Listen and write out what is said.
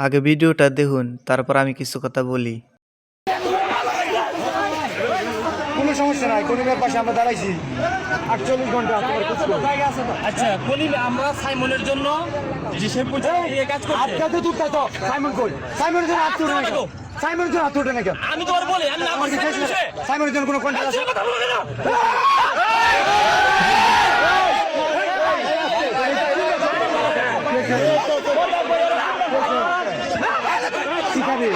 আগে ভিডিওটা দেখুন, তারপর আমি কিছু কথা বলি। কোনো সমস্যা নাই, কলিমের পাশে আমরা দাঁড়াইছি 48 ঘন্টা। আচ্ছা কলিম, আমরা সাইমনের জন্য যে সে কাজ করছে। আপনাদের দূর থাকো, সাইমন কই? সাইমনের জন্য হাত তুলে নাকি? সাইমনের জন্য হাত তুলে নাকি? আমি তোমার বলি আমি না করছি সাইমনের জন্য কোনো কন্ট্যাক্ট আছে? কথা বলবে না। শিখাবে